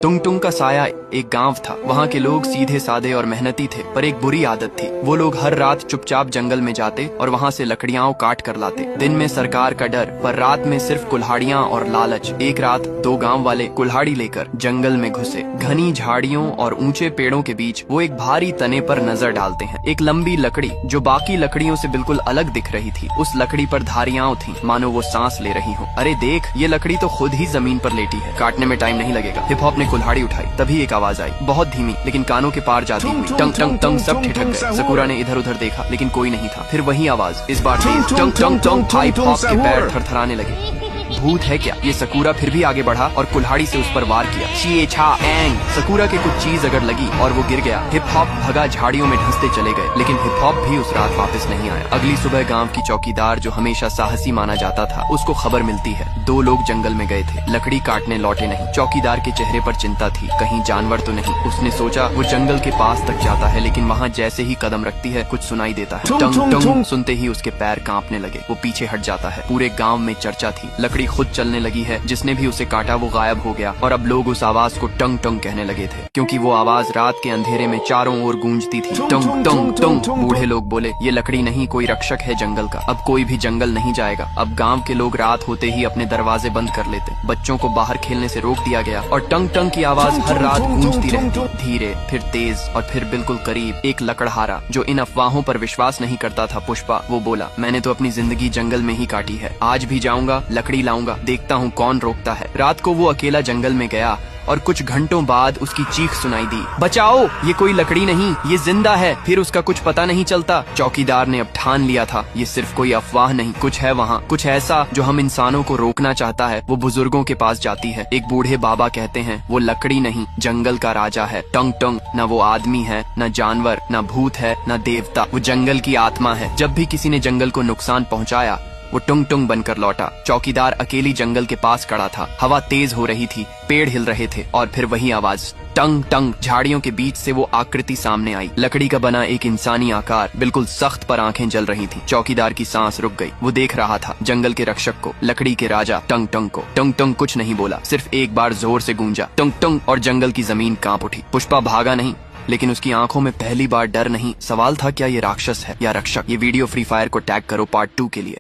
टुंग टुंग का साया एक गांव था। वहाँ के लोग सीधे साधे और मेहनती थे, पर एक बुरी आदत थी। वो लोग हर रात चुपचाप जंगल में जाते और वहाँ से लकड़ियाँ काट कर लाते। दिन में सरकार का डर, पर रात में सिर्फ कुल्हाड़ियाँ और लालच। एक रात दो गांव वाले कुल्हाड़ी लेकर जंगल में घुसे। घनी झाड़ियों और ऊंचे पेड़ों के बीच वो एक भारी तने पर नजर डालते हैं। एक लंबी लकड़ी जो बाकी लकड़ियों से बिल्कुल अलग दिख रही थी। उस लकड़ी पर धारियां थीं, मानो वो सांस ले रही हो। अरे देख, ये लकड़ी तो खुद ही जमीन पर लेटी है, काटने में टाइम नहीं लगेगा। हिप हॉप ने कुल्हाड़ी उठाई। तभी एक आवाज आई, बहुत धीमी लेकिन कानों के पार जाती हुई। टंग टंग टंग, सब ठिठक गए। सकूरा ने इधर उधर देखा लेकिन कोई नहीं था। फिर वही आवाज, इस बार तेज। टंग टंग टंग, हिप हॉप के पैर थरथराने लगे। भूत है क्या? ये सकूरा फिर भी आगे बढ़ा और कुल्हाड़ी से उस पर वार किया। शी छा एंग, सकूरा के कुछ चीज अगर लगी और वो गिर गया। हिप हॉप भगा, झाड़ियों में ढंसते चले गए, लेकिन हिप हॉप भी उस रात वापस नहीं आया। अगली सुबह गांव की चौकीदार, जो हमेशा साहसी माना जाता था, उसको खबर मिलती है दो लोग जंगल में गए थे, लकड़ी काटने लौटे नहीं। चौकीदार के चेहरे पर चिंता थी, कहीं जानवर तो नहीं। उसने सोचा वो जंगल के पास तक जाता है, लेकिन वहाँ जैसे ही कदम रखती है कुछ सुनाई देता है। टंग टंग सुनते ही उसके पैर कांपने लगे। वो पीछे हट जाता है। पूरे गाँव में चर्चा थी, लकड़ी खुद चलने लगी है। जिसने भी उसे काटा वो गायब हो गया। और अब लोग उस आवाज को टंग टंग कहने लगे थे, क्योंकि वो आवाज रात के अंधेरे में चारों ओर गूंजती थी। टंग टंग टंग। बूढ़े लोग बोले, ये लकड़ी नहीं, कोई रक्षक है जंगल का। अब कोई भी जंगल नहीं जाएगा। अब गांव के लोग रात होते ही अपने दरवाजे बंद कर लेते। बच्चों को बाहर खेलने से रोक दिया गया और टंग टंग की आवाज हर रात गूंजती रहती, धीरे, फिर तेज और फिर बिल्कुल करीब। एक लकड़हारा जो इन अफवाहों पर विश्वास नहीं करता था, पुष्पा, वो बोला, मैंने तो अपनी जिंदगी जंगल में ही काटी है। आज भी जाऊंगा, लकड़ी लाऊंगा, देखता हूँ कौन रोकता है। रात को वो अकेला जंगल में गया और कुछ घंटों बाद उसकी चीख सुनाई दी, बचाओ, ये कोई लकड़ी नहीं, ये जिंदा है। फिर उसका कुछ पता नहीं चलता। चौकीदार ने अब ठान लिया था, ये सिर्फ कोई अफवाह नहीं, कुछ है वहाँ, कुछ ऐसा जो हम इंसानों को रोकना चाहता है। वो बुजुर्गों के पास जाती है। एक बूढ़े बाबा कहते हैं, वो लकड़ी नहीं, जंगल का राजा है। टंग टंग, न वो आदमी है, न जानवर, न भूत है, न देवता, वो जंगल की आत्मा है। जब भी किसी ने जंगल को नुकसान पहुँचाया, वो टुंग टुंग बनकर लौटा। चौकीदार अकेली जंगल के पास खड़ा था। हवा तेज हो रही थी, पेड़ हिल रहे थे और फिर वही आवाज, टंग टंग। झाड़ियों के बीच से वो आकृति सामने आई, लकड़ी का बना एक इंसानी आकार, बिल्कुल सख्त, पर आंखें जल रही थी। चौकीदार की सांस रुक गई। वो देख रहा था जंगल के रक्षक को, लकड़ी के राजा टंग टंग को। टंग टंग कुछ नहीं बोला, सिर्फ एक बार जोर से गूंजा, टंग टंग, और जंगल की जमीन कांप उठी। पुष्पा भागा नहीं, लेकिन उसकी आंखों में पहली बार डर नहीं। सवाल था, क्या ये राक्षस है या रक्षक? ये वीडियो फ्री फायर को टैग करो पार्ट 2 के लिए।